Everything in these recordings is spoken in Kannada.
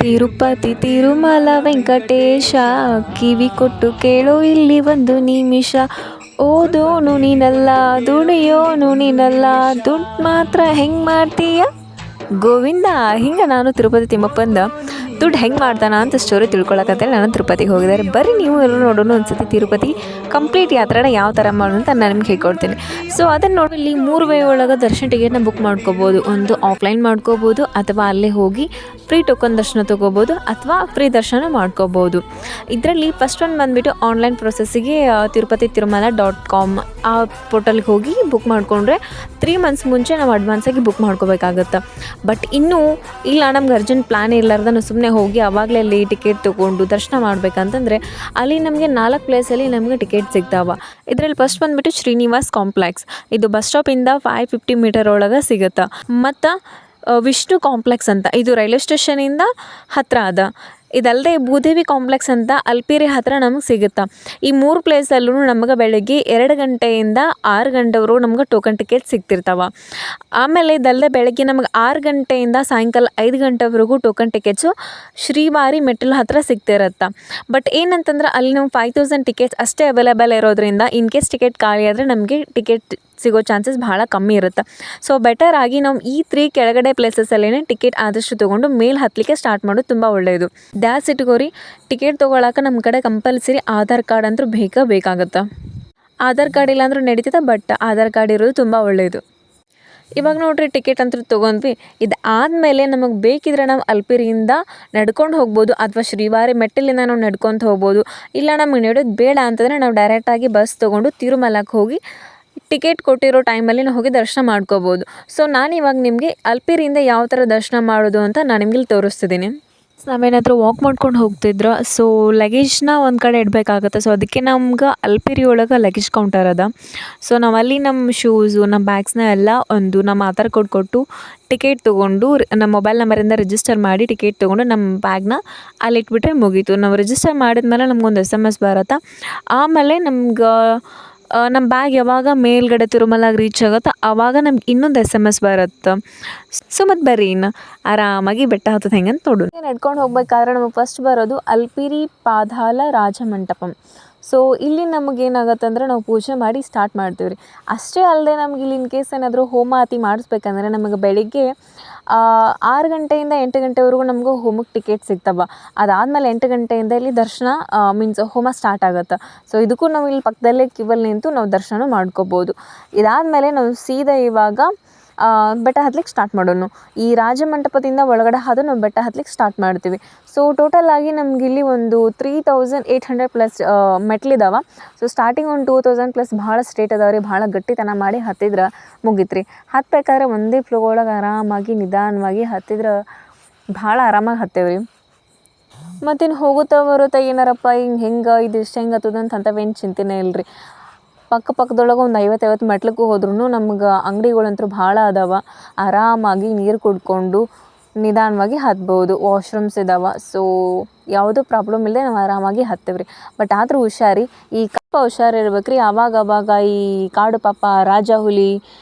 ತಿರುಪತಿ ತಿರುಮಲ ವೆಂಕಟೇಶ ಕಿವಿ ಕೊಟ್ಟು ಕೇಳು ಇಲ್ಲಿ ಒಂದು ನಿಮಿಷ. ಓದೋನು ನೀನಲ್ಲ ದುಡಿಯೋನು ನೀನಲ್ಲ ದುಡ್ಡು ಮಾತ್ರ ಹೆಂಗೆ ಮಾಡ್ತೀಯ ಗೋವಿಂದ. ಹಿಂಗೆ ನಾನು ತಿರುಪತಿ ತಿಮ್ಮಪ್ಪಂದ ದುಡ್ಡು ಹೆಂಗೆ ಮಾಡ್ತಾನ ಅಂತ ಸ್ಟೋರಿ ತಿಳ್ಕೊಳಕತ್ತೇಳಿ ನಾನು ತಿರುಪತಿಗೆ ಹೋಗಿದ್ದಾರೆ. ಬರೀ ನೀವು ಎಲ್ಲರೂ ನೋಡೋಣ ಒಂದ್ಸತಿ ತಿರುಪತಿ ಕಂಪ್ಲೀಟ್ ಯಾತ್ರೆನ ಯಾವ ಥರ ಮಾಡೋದು ಅಂತ ನಾನು ನಿಮ್ಗೆ ಹೇಳ್ಕೊಡ್ತೀನಿ. ಸೊ ಅದನ್ನು ನೋಡಿ ಇಲ್ಲಿ 3 ವೇ ಒಳಗೆ ದರ್ಶನ ಟಿಕೆಟ್ನ ಬುಕ್ ಮಾಡ್ಕೋಬೋದು. ಒಂದು ಆಫ್ಲೈನ್ ಮಾಡ್ಕೋಬೋದು, ಅಥವಾ ಅಲ್ಲೇ ಹೋಗಿ ಫ್ರೀ ಟೋಕನ್ ದರ್ಶನ ತೊಗೋಬೋದು, ಅಥವಾ ಫ್ರೀ ದರ್ಶನ ಮಾಡ್ಕೋಬೋದು. ಇದರಲ್ಲಿ ಫಸ್ಟ್ ಒಂದು ಬಂದುಬಿಟ್ಟು ಆನ್ಲೈನ್ ಪ್ರೊಸೆಸ್ಸಿಗೆ ತಿರುಪತಿ ತಿರುಮಲ.com ಆ ಪೋರ್ಟಲ್ಗೆ ಹೋಗಿ ಬುಕ್ ಮಾಡಿಕೊಂಡ್ರೆ 3 ಮಂತ್ಸ್ ಮುಂಚೆ ನಾವು ಅಡ್ವಾನ್ಸಾಗಿ ಬುಕ್ ಮಾಡ್ಕೋಬೇಕಾಗತ್ತೆ. ಬಟ್ ಇನ್ನೂ ಇಲ್ಲ, ನಮ್ಗೆ ಅರ್ಜೆಂಟ್ ಪ್ಲ್ಯಾನ್ ಇರಲಾರ್ದ ನಾವು ಸುಮ್ಮನೆ ಹೋಗಿ ಆವಾಗಲೇ ಅಲ್ಲಿ ಟಿಕೆಟ್ ತೊಗೊಂಡು ದರ್ಶನ ಮಾಡಬೇಕಂತಂದರೆ ಅಲ್ಲಿ ನಮಗೆ 4 ಪ್ಲೇಸಲ್ಲಿ ನಮಗೆ ಟಿಕೆಟ್ ಸಿಗ್ತಾವೆ. ಇದರಲ್ಲಿ ಫಸ್ಟ್ ಬಂದುಬಿಟ್ಟು ಶ್ರೀನಿವಾಸ್ ಕಾಂಪ್ಲೆಕ್ಸ್, ಇದು ಬಸ್ ಸ್ಟಾಪಿಂದ 550 ಮೀಟರ್ ಒಳಗೆ ಸಿಗುತ್ತೆ. ಮತ್ತು ವಿಷ್ಣು ಕಾಂಪ್ಲೆಕ್ಸ್ ಅಂತ, ಇದು ರೈಲ್ವೆ ಸ್ಟೇಷನಿಂದ ಹತ್ತಿರ ಅದ. ಇದಲ್ಲದೆ ಭೂದೇವಿ ಕಾಂಪ್ಲೆಕ್ಸ್ ಅಂತ ಅಲ್ಪಿರಿ ಹತ್ತಿರ ನಮಗೆ ಸಿಗುತ್ತೆ. ಈ 3 ಪ್ಲೇಸಲ್ಲೂ ನಮಗೆ ಬೆಳಗ್ಗೆ 2 ಗಂಟೆಯಿಂದ 6 ಗಂಟೆವರೆಗೂ ನಮ್ಗೆ ಟೋಕನ್ ಟಿಕೆಟ್ ಸಿಗ್ತಿರ್ತಾವೆ. ಆಮೇಲೆ ಇದಲ್ಲದೆ ಬೆಳಗ್ಗೆ ನಮಗೆ 6 ಗಂಟೆಯಿಂದ ಸಾಯಂಕಾಲ 5 ಗಂಟೆವರೆಗೂ ಟೋಕನ್ ಟಿಕೆಟ್ಸು ಶ್ರೀವಾರಿ ಮೆಟ್ಟಿಲು ಹತ್ತಿರ ಸಿಗ್ತಿರತ್ತೆ. ಬಟ್ ಏನಂತಂದ್ರೆ ಅಲ್ಲಿ ನಾವು 5000 ಟಿಕೆಟ್ಸ್ ಅಷ್ಟೇ ಅವೈಲೇಬಲ್ ಇರೋದ್ರಿಂದ ಇನ್ ಕೇಸ್ ಟಿಕೆಟ್ ಖಾಲಿ ಆದರೆ ನಮಗೆ ಟಿಕೆಟ್ ಸಿಗೋ ಚಾನ್ಸಸ್ ಭಾಳ ಕಮ್ಮಿ ಇರುತ್ತೆ. ಸೊ ಬೆಟರ್ ಆಗಿ ನಾವು ಈ 3 ಕೆಳಗಡೆ ಪ್ಲೇಸಸ್ಸಲ್ಲೇ ಟಿಕೆಟ್ ಆದಷ್ಟು ತೊಗೊಂಡು ಮೇಲೆ ಹತ್ತಲಿಕ್ಕೆ ಸ್ಟಾರ್ಟ್ ಮಾಡೋದು ತುಂಬ ಒಳ್ಳೆಯದು. ದ್ಯಾಸ್ ಇಟ್ಕೋರಿ, ಟಿಕೆಟ್ ತೊಗೊಳಕ್ಕೆ ನಮ್ಮ ಕಡೆ ಕಂಪಲ್ಸರಿ ಆಧಾರ್ ಕಾರ್ಡ್ ಅಂತೂ ಬೇಕಾಗುತ್ತೆ. ಆಧಾರ್ ಕಾರ್ಡ್ ಇಲ್ಲಾಂದ್ರೂ ನಡೀತದೆ, ಬಟ್ ಆಧಾರ್ ಕಾರ್ಡ್ ಇರೋದು ತುಂಬ ಒಳ್ಳೆಯದು. ಇವಾಗ ನೋಡ್ರಿ, ಟಿಕೆಟ್ ಅಂತೂ ತೊಗೊಂಡ್ವಿ. ಇದು ಆದಮೇಲೆ ನಮಗೆ ಬೇಕಿದ್ರೆ ನಾವು ಅಲ್ಪಿರಿಯಿಂದ ನಡ್ಕೊಂಡು ಹೋಗ್ಬೋದು, ಅಥವಾ ಶ್ರೀವಾರಿ ಮೆಟ್ಟಲಿಂದ ನಾವು ನಡ್ಕೊತ ಹೋಗ್ಬೋದು. ಇಲ್ಲ ನಮಗೆ ನಡೆಯೋದು ಬೇಡ ಅಂತಂದರೆ ನಾವು ಡೈರೆಕ್ಟಾಗಿ ಬಸ್ ತೊಗೊಂಡು ತಿರುಮಲಕ್ಕೆ ಹೋಗಿ ಟಿಕೆಟ್ ಕೊಟ್ಟಿರೋ ಟೈಮಲ್ಲಿ ನಾವು ಹೋಗಿ ದರ್ಶನ ಮಾಡ್ಕೋಬೋದು. ಸೊ ನಾನಿವಾಗ ನಿಮಗೆ ಅಲ್ಪಿರಿಯಿಂದ ಯಾವ ಥರ ದರ್ಶನ ಮಾಡೋದು ಅಂತ ನಾನು ನಿಮ್ಗೆ ಇಲ್ಲಿ ತೋರಿಸ್ತಿದ್ದೀನಿ. ನಾವೇನಾದರೂ ವಾಕ್ ಮಾಡ್ಕೊಂಡು ಹೋಗ್ತಿದ್ರೆ ಸೊ ಲಗೇಜ್ನ ಒಂದು ಕಡೆ ಇಡಬೇಕಾಗತ್ತೆ. ಸೊ ಅದಕ್ಕೆ ನಮ್ಗೆ ಅಲ್ಪಿರಿ ಒಳಗೆ ಲಗೇಜ್ ಕೌಂಟರ್ ಅದ. ಸೊ ನಾವಲ್ಲಿ ನಮ್ಮ ಶೂಸು, ನಮ್ಮ ಬ್ಯಾಗ್ಸ್ನ ಎಲ್ಲ ಒಂದು ನಮ್ಮ ಆಧಾರ್ ಕಾರ್ಡ್ ಕೊಟ್ಟು ಟಿಕೆಟ್ ತೊಗೊಂಡು ನಮ್ಮ ಮೊಬೈಲ್ ನಂಬರಿಂದ ರಿಜಿಸ್ಟರ್ ಮಾಡಿ ಟಿಕೆಟ್ ತೊಗೊಂಡು ನಮ್ಮ ಬ್ಯಾಗ್ನ ಅಲ್ಲಿ ಇಟ್ಬಿಟ್ರೆ ಮುಗೀತು. ನಾವು ರಿಜಿಸ್ಟರ್ ಮಾಡಿದ್ಮೇಲೆ ನಮಗೊಂದು SMS ಬರುತ್ತೆ. ಆಮೇಲೆ ನಮ್ಗೆ ನಮ್ಮ ಬ್ಯಾಗ್ ಯಾವಾಗ ಮೇಲ್ಗಡೆ ತಿರುಮಲಾಗೆ ರೀಚ್ ಆಗುತ್ತೆ ಆವಾಗ ನಮ್ಗೆ ಇನ್ನೊಂದು SMS ಬರುತ್ತೆ. ಸೊ ಮತ್ತು ಬರ್ರಿ ಇನ್ನು ಆರಾಮಾಗಿ ಬೆಟ್ಟ ಹತ್ತೋದು ಹೆಂಗೆ ಅಂತ ನೋಡೋಣ. ನಡ್ಕೊಂಡು ಹೋಗ್ಬೇಕಾದ್ರೆ ನಮಗೆ ಫಸ್ಟ್ ಬರೋದು ಅಲ್ಪಿರಿ ಪಾದಾಲ ರಾಜಮಂಟಪಂ. ಸೊ ಇಲ್ಲಿ ನಮಗೇನಾಗತ್ತೆ ಅಂದರೆ ನಾವು ಪೂಜೆ ಮಾಡಿ ಸ್ಟಾರ್ಟ್ ಮಾಡ್ತೀವಿ ರೀ. ಅಷ್ಟೇ ಅಲ್ಲದೆ ನಮ್ಗೆ ಇಲ್ಲಿ ಇನ್ ಕೇಸ್ ಏನಾದರೂ ಹೋಮಾತಿ ಮಾಡಿಸ್ಬೇಕಂದ್ರೆ ನಮಗೆ ಬೆಳಿಗ್ಗೆ 6 ಗಂಟೆಯಿಂದ 8 ಗಂಟೆವರೆಗೂ ನಮಗೂ ಹೋಮಕ್ಕೆ ಟಿಕೆಟ್ ಸಿಗ್ತವೆ. ಅದಾದಮೇಲೆ 8 ಗಂಟೆಯಿಂದ ಇಲ್ಲಿ ದರ್ಶನ ಮೀನ್ಸ್ ಹೋಮ ಸ್ಟಾರ್ಟ್ ಆಗುತ್ತೆ. ಸೊ ಇದಕ್ಕೂ ನಾವು ಇಲ್ಲಿ ಪಕ್ಕದಲ್ಲೇ ಕ್ಯೂವಲ್ಲಿ ನಿಂತು ನಾವು ದರ್ಶನ ಮಾಡ್ಕೋಬೋದು. ಇದಾದಮೇಲೆ ನಾವು ಸೀದಾ ಇವಾಗ ಬೆಟ್ಟ ಹತ್ಲಿಕ್ಕೆ ಸ್ಟಾರ್ಟ್ ಮಾಡೋಣ. ಈ ರಾಜಮಂಟಪದಿಂದ ಒಳಗಡೆ ಹಾದು ನಾವು ಬೆಟ್ಟ ಹತ್ಲಿಕ್ಕೆ ಸ್ಟಾರ್ಟ್ ಮಾಡ್ತೀವಿ. ಸೊ ಟೋಟಲಾಗಿ ನಮಗಿಲ್ಲಿ ಒಂದು 3800+ ಮೆಟ್ಲಿದಾವೆ. ಸೊ ಸ್ಟಾರ್ಟಿಂಗ್ ಒಂದು 2000+ ಭಾಳ ಸ್ಟ್ರೇಟ್ ಅದಾವೆ ರೀ. ಭಾಳ ಗಟ್ಟಿತನ ಮಾಡಿ ಹತ್ತಿದ್ರೆ ಮುಗಿತ್ರಿ. ಹತ್ತಬೇಕಾದ್ರೆ ಒಂದೇ ಫ್ಲೋ ಒಳಗೆ ಆರಾಮಾಗಿ ನಿಧಾನವಾಗಿ ಹತ್ತಿದ್ರೆ ಭಾಳ ಆರಾಮಾಗಿ ಹತ್ತೇವೆ ರೀ. ಮತ್ತಿನ್ನು ಹೋಗುತ್ತಾ ಬರುತ್ತಾ ಏನಾರಪ್ಪ ಹೆಂಗೆ ಇದು ಇಷ್ಟು ಹೆಂಗೆ ಹತ್ತದ ಅಂಥವೇನು ಚಿಂತೆನೇ ಇಲ್ಲ ರೀ. ಪಕ್ಕದೊಳಗೆ ಒಂದು 50 ಮೆಟ್ಲಿಗೂ ಹೋದ್ರೂ ನಮ್ಗೆ ಅಂಗಡಿಗಳಂತೂ ಭಾಳ ಅದಾವೆ. ಆರಾಮಾಗಿ ನೀರು ಕುಡ್ಕೊಂಡು ನಿಧಾನವಾಗಿ ಹತ್ಬೋದು. ವಾಶ್ರೂಮ್ಸ್ ಇದಾವೆ. ಸೊ ಯಾವುದೂ ಪ್ರಾಬ್ಲಮ್ ಇಲ್ಲದೆ ನಾವು ಆರಾಮಾಗಿ ಹತ್ತೇವೆ ರೀ. ಬಟ್ ಆದರೂ ಹುಷಾರಿ, ಈ ಹುಷಾರಿರ್ಬೇಕು ರೀ. ಆವಾಗ ಈ ಕಾಡು ಪಾಪ, ರಾಜ ಹುಲಿ,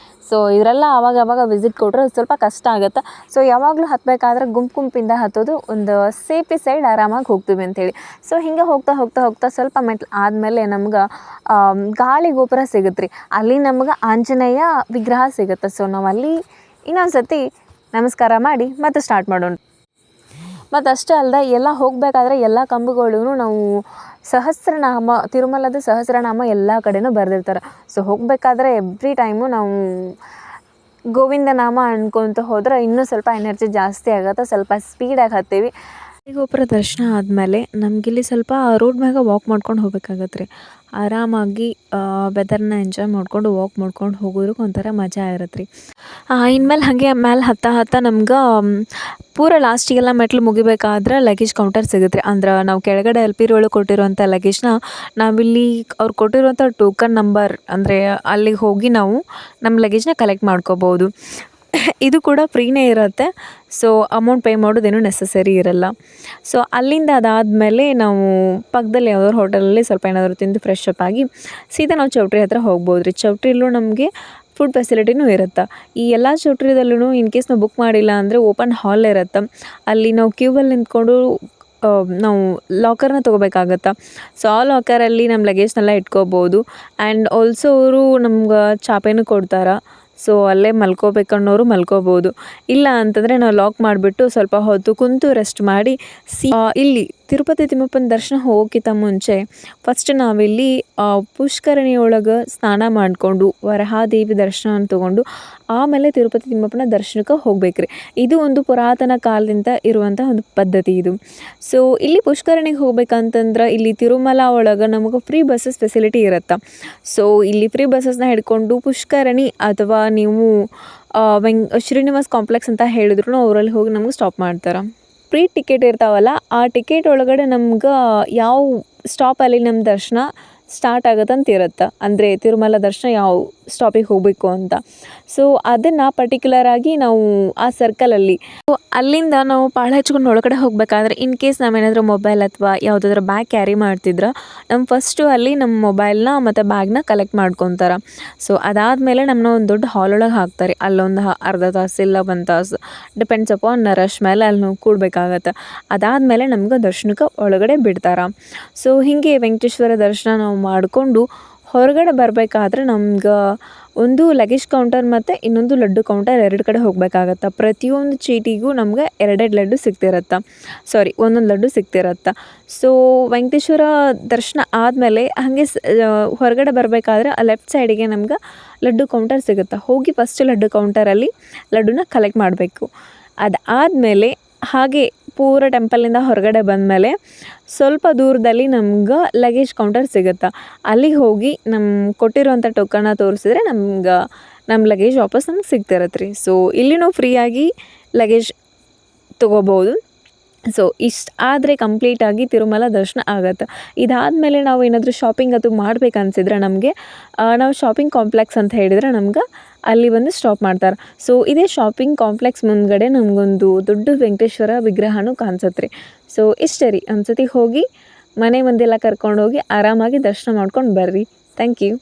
ಸೊ ಇವರೆಲ್ಲ ಆವಾಗ ವಿಸಿಟ್ ಕೊಟ್ಟರೆ ಸ್ವಲ್ಪ ಕಷ್ಟ ಆಗುತ್ತೆ. ಸೊ ಯಾವಾಗಲೂ ಹತ್ತಬೇಕಾದ್ರೆ ಗುಂಪಿಂದ ಹತ್ತೋದು, ಒಂದು ಸೇಫಿ ಸೈಡ್ ಆರಾಮಾಗಿ ಹೋಗ್ತೀವಿ ಅಂಥೇಳಿ. ಸೊ ಹಿಂಗೆ ಹೋಗ್ತಾ ಸ್ವಲ್ಪ ಮೆಟ್ಲು ಆದಮೇಲೆ ನಮ್ಗೆ ಗಾಳಿ ಗೋಪುರ ಸಿಗುತ್ತೆ ರೀ. ಅಲ್ಲಿ ನಮ್ಗೆ ಆಂಜನೇಯ ವಿಗ್ರಹ ಸಿಗುತ್ತೆ. ಸೊ ನಾವು ಅಲ್ಲಿ ಇನ್ನೊಂದು ಸರ್ತಿ ನಮಸ್ಕಾರ ಮಾಡಿ ಮತ್ತೆ ಸ್ಟಾರ್ಟ್ ಮಾಡೋಣ. ಮತ್ತು ಅಷ್ಟೇ ಅಲ್ಲದೆ ಎಲ್ಲ ಹೋಗಬೇಕಾದ್ರೆ ಎಲ್ಲ ಕಂಬಗಳಿಗೂ ನಾವು ಸಹಸ್ರನಾಮ, ತಿರುಮಲದ ಸಹಸ್ರನಾಮ ಎಲ್ಲ ಕಡೆನೂ ಬರೆದಿರ್ತಾರೆ. ಸೊ ಹೋಗಬೇಕಾದ್ರೆ ಎವ್ರಿ ಟೈಮು ನಾವು ಗೋವಿಂದ ನಾಮ ಅನ್ಕೊತ ಹೋದ್ರೆ ಇನ್ನೂ ಸ್ವಲ್ಪ ಎನರ್ಜಿ ಜಾಸ್ತಿ ಆಗುತ್ತೆ, ಸ್ವಲ್ಪ ಸ್ಪೀಡಾಗಿ ಹತ್ತೀವಿ. ಗೋಪುರ ದರ್ಶನ ಆದಮೇಲೆ ನಮಗಿಲ್ಲಿ ಸ್ವಲ್ಪ ರೋಡ್ ಮ್ಯಾಗ ವಾಕ್ ಮಾಡ್ಕೊಂಡು ಹೋಗ್ಬೇಕಾಗತ್ತೆ ರೀ. ಆರಾಮಾಗಿ ವೆದರ್ನ ಎಂಜಾಯ್ ಮಾಡ್ಕೊಂಡು ವಾಕ್ ಮಾಡ್ಕೊಂಡು ಹೋಗೋದಕ್ಕೆ ಒಂಥರ ಮಜಾ ಇರುತ್ತೆ ರೀ. ಇನ್ಮೇಲೆ ಹಾಗೆ ಮೇಲೆ ಹತ್ತ ನಮ್ಗೆ ಪೂರ ಲಾಸ್ಟಿಗೆಲ್ಲ ಮೆಟ್ಲು ಮುಗಿಬೇಕಾದ್ರೆ ಲಗೇಜ್ ಕೌಂಟರ್ ಸಿಗುತ್ತೆ ರೀ. ಅಂದ್ರೆ ನಾವು ಕೆಳಗಡೆ ಅಲ್ಪಿರಿ ಒಳಗೆ ಕೊಟ್ಟಿರುವಂಥ ಲಗೇಜ್ನ ನಾವಿಲ್ಲಿ ಅವ್ರು ಕೊಟ್ಟಿರುವಂಥ ಟೋಕನ್ ನಂಬರ್ ಅಂದರೆ ಅಲ್ಲಿಗೆ ಹೋಗಿ ನಾವು ನಮ್ಮ ಲಗೇಜ್ನ ಕಲೆಕ್ಟ್ ಮಾಡ್ಕೋಬೋದು. ಇದು ಕೂಡ ಫ್ರೀನೇ ಇರುತ್ತೆ. ಸೊ ಅಮೌಂಟ್ ಪೇ ಮಾಡೋದೇನು ನೆಸಸರಿ ಇರಲ್ಲ. ಸೊ ಅಲ್ಲಿಂದ ಅದಾದಮೇಲೆ ನಾವು ಪಕ್ಕದಲ್ಲಿ ಯಾವುದಾದ್ರು ಹೋಟೆಲಲ್ಲಿ ಸ್ವಲ್ಪ ಏನಾದರೂ ತಿಂದು ಫ್ರೆಶ್ ಅಪ್ ಆಗಿ ಸೀದಾ ನಾವು ಚೌಟ್ರಿ ಹತ್ರ ಹೋಗ್ಬೋದು ರೀ. ಚೌಟ್ರಿಲೂ ನಮಗೆ ಫುಡ್ ಫೆಸಿಲಿಟಿನೂ ಇರುತ್ತೆ. ಈ ಎಲ್ಲ ಚೌಟ್ರಿದಲ್ಲೂ ಇನ್ ಕೇಸ್ ನಾವು ಬುಕ್ ಮಾಡಿಲ್ಲ ಅಂದರೆ ಓಪನ್ ಹಾಲ್ ಇರುತ್ತೆ. ಅಲ್ಲಿ ನಾವು ಕ್ಯೂವಲ್ಲಿ ನಿಂತ್ಕೊಂಡು ನಾವು ಲಾಕರ್ನ ತೊಗೋಬೇಕಾಗತ್ತೆ. ಸೊ ಆ ಲಾಕರಲ್ಲಿ ನಮ್ಮ ಲಗೇಜ್ನೆಲ್ಲ ಇಟ್ಕೋಬೋದು. ಆ್ಯಂಡ್ ಆಲ್ಸೋ ಅವರು ನಮ್ಗೆ ಚಾಪೆನೂ ಕೊಡ್ತಾರೆ. ಸೊ ಅಲ್ಲೇ ಮಲ್ಕೋಬೇಕನ್ನೋರು ಮಲ್ಕೋಬೋದು. ಇಲ್ಲ ಅಂತಂದರೆ ನಾವು ಲಾಕ್ ಮಾಡಿಬಿಟ್ಟು ಸ್ವಲ್ಪ ಹೊತ್ತು ಕುಂತು ರೆಸ್ಟ್ ಮಾಡಿ ಇಲ್ಲಿ ತಿರುಪತಿ ತಿಮ್ಮಪ್ಪನ ದರ್ಶನ ಹೋಗೋಕ್ಕಿಂತ ಮುಂಚೆ ಫಸ್ಟ್ ನಾವಿಲ್ಲಿ ಪುಷ್ಕರಣಿ ಒಳಗೆ ಸ್ನಾನ ಮಾಡಿಕೊಂಡು ವರಹಾದೇವಿ ದರ್ಶನವನ್ನು ತೊಗೊಂಡು ಆಮೇಲೆ ತಿರುಪತಿ ತಿಮ್ಮಪ್ಪನ ದರ್ಶನಕ್ಕೆ ಹೋಗ್ಬೇಕ್ರಿ. ಇದು ಒಂದು ಪುರಾತನ ಕಾಲದಿಂದ ಇರುವಂಥ ಒಂದು ಪದ್ಧತಿ ಇದು. ಸೊ ಇಲ್ಲಿ ಪುಷ್ಕರಣಿಗೆ ಹೋಗ್ಬೇಕಂತಂದ್ರೆ ಇಲ್ಲಿ ತಿರುಮಲ ಒಳಗೆ ನಮಗೆ ಫ್ರೀ ಬಸ್ಸಸ್ ಫೆಸಿಲಿಟಿ ಇರುತ್ತೆ. ಸೊ ಇಲ್ಲಿ ಫ್ರೀ ಬಸ್ಸಸ್ನ ಹಿಡ್ಕೊಂಡು ಪುಷ್ಕರಣಿ ಅಥವಾ ನೀವು ಶ್ರೀನಿವಾಸ್ ಕಾಂಪ್ಲೆಕ್ಸ್ ಅಂತ ಹೇಳಿದ್ರು ಅವರಲ್ಲಿ ಹೋಗಿ ನಮಗೆ ಸ್ಟಾಪ್ ಮಾಡ್ತಾರೆ. ಫ್ರೀ ಟಿಕೆಟ್ ಇರ್ತಾವಲ್ಲ, ಆ ಟಿಕೆಟ್ ಒಳಗಡೆ ನಮ್ಗೆ ಯಾವ ಸ್ಟಾಪಲ್ಲಿ ನಮ್ಮ ದರ್ಶನ ಸ್ಟಾರ್ಟ್ ಆಗುತ್ತಂತ ಇರುತ್ತೆ. ಅಂದರೆ ತಿರುಮಲ ದರ್ಶನ ಯಾವ ಸ್ಟಾಪಿಗೆ ಹೋಗಬೇಕು ಅಂತ. ಸೊ ಅದನ್ನು ಪರ್ಟಿಕ್ಯುಲರಾಗಿ ನಾವು ಆ ಸರ್ಕಲಲ್ಲಿ ಅಲ್ಲಿಂದ ನಾವು ಪಾಳ ಹಚ್ಕೊಂಡು ಒಳಗಡೆ ಹೋಗಬೇಕಾದ್ರೆ ಇನ್ ಕೇಸ್ ನಾವೇನಾದರೂ ಮೊಬೈಲ್ ಅಥವಾ ಯಾವುದಾದ್ರೂ ಬ್ಯಾಗ್ ಕ್ಯಾರಿ ಮಾಡ್ತಿದ್ರೆ ಫಸ್ಟು ಅಲ್ಲಿ ನಮ್ಮ ಮೊಬೈಲ್ನ ಮತ್ತು ಬ್ಯಾಗ್ನ ಕಲೆಕ್ಟ್ ಮಾಡ್ಕೊತಾರೆ. ಸೊ ಅದಾದಮೇಲೆ ನಮ್ಮನ್ನ ಒಂದು ದೊಡ್ಡ ಹಾಲ್ ಒಳಗೆ ಹಾಕ್ತಾರೆ. ಅಲ್ಲೊಂದು ಅರ್ಧ ತಾಸು ಇಲ್ಲ 1 ತಾಸು ಡಿಪೆಂಡ್ಸ್ ಅಪಾನ್ ರಶ್ ಮೇಲೆ ಅಲ್ಲಿ ನಾವು ಕೂಡಬೇಕಾಗತ್ತೆ. ಅದಾದಮೇಲೆ ನಮ್ಗೆ ದರ್ಶನಕ್ಕೆ ಒಳಗಡೆ ಬಿಡ್ತಾರೆ. ಸೊ ಹೀಗೆ ವೆಂಕಟೇಶ್ವರ ದರ್ಶನ ನಾವು ಮಾಡಿಕೊಂಡು ಹೊರಗಡೆ ಬರಬೇಕಾದ್ರೆ ನಮ್ಗೆ ಒಂದು ಲಗೇಜ್ ಕೌಂಟರ್ ಮತ್ತು ಇನ್ನೊಂದು ಲಡ್ಡು ಕೌಂಟರ್ 2 ಕಡೆ ಹೋಗಬೇಕಾಗತ್ತೆ. ಪ್ರತಿಯೊಂದು ಚೀಟಿಗೂ ನಮ್ಗೆ 2 ಲಡ್ಡು ಸಿಗ್ತಿರತ್ತೆ. ಒಂದೊಂದು ಲಡ್ಡು ಸಿಗ್ತಿರತ್ತೆ. ಸೊ ವೆಂಕಟೇಶ್ವರ ದರ್ಶನ ಆದಮೇಲೆ ಹಾಗೆ ಹೊರಗಡೆ ಬರಬೇಕಾದ್ರೆ ಆ ಲೆಫ್ಟ್ ಸೈಡಿಗೆ ನಮ್ಗೆ ಲಡ್ಡು ಕೌಂಟರ್ ಸಿಗುತ್ತೆ. ಹೋಗಿ ಫಸ್ಟ್ ಲಡ್ಡು ಕೌಂಟರಲ್ಲಿ ಲಡ್ಡುನ ಕಲೆಕ್ಟ್ ಮಾಡಬೇಕು. ಅದಾದಮೇಲೆ ಹಾಗೆ ಪೂರ ಟೆಂಪಲಿಂದ ಹೊರಗಡೆ ಬಂದಮೇಲೆ ಸ್ವಲ್ಪ ದೂರದಲ್ಲಿ ನಮ್ಗೆ ಲಗೇಜ್ ಕೌಂಟರ್ ಸಿಗುತ್ತೆ. ಅಲ್ಲಿಗೆ ಹೋಗಿ ನಮ್ಮ ಕೊಟ್ಟಿರುವಂಥ ಟೋಕನ್ನ ತೋರಿಸಿದ್ರೆ ನಮ್ಮ ಲಗೇಜ್ ವಾಪಸ್ ನಮ್ಗೆ ಸಿಗ್ತಿರತ್ತೆ ರೀ. ಸೊ ಇಲ್ಲಿ ನಾವು ಫ್ರೀಯಾಗಿ ಲಗೇಜ್ ತೊಗೋಬೋದು. ಸೊ ಇಷ್ಟು ಆದರೆ ಕಂಪ್ಲೀಟಾಗಿ ತಿರುಮಲ ದರ್ಶನ ಆಗುತ್ತೆ. ಇದಾದಮೇಲೆ ನಾವು ಏನಾದರೂ ಶಾಪಿಂಗ್ ಅದು ಮಾಡ್ಬೇಕನ್ಸಿದ್ರೆ ನಮಗೆ ನಾವು ಶಾಪಿಂಗ್ ಕಾಂಪ್ಲೆಕ್ಸ್ ಅಂತ ಹೇಳಿದರೆ ನಮ್ಗೆ ಅಲ್ಲಿ ಬಂದು ಸ್ಟಾಪ್ ಮಾಡ್ತಾರೆ. ಸೊ ಇದೇ ಶಾಪಿಂಗ್ ಕಾಂಪ್ಲೆಕ್ಸ್ ಮುಂದ್ಗಡೆ ನಮಗೊಂದು ದೊಡ್ಡ ವೆಂಕಟೇಶ್ವರ ವಿಗ್ರಹನೂ ಕಾಣಿಸುತ್ತೆ ರೀ. ಸೊ ಇಷ್ಟೇ ರೀ. ಒಂದು ಸತಿ ಹೋಗಿ ಮನೆ ಮಂದಿಯೆಲ್ಲ ಕರ್ಕೊಂಡೋಗಿ ಆರಾಮಾಗಿ ದರ್ಶನ ಮಾಡ್ಕೊಂಡು ಬರ್ರಿ. Thank you.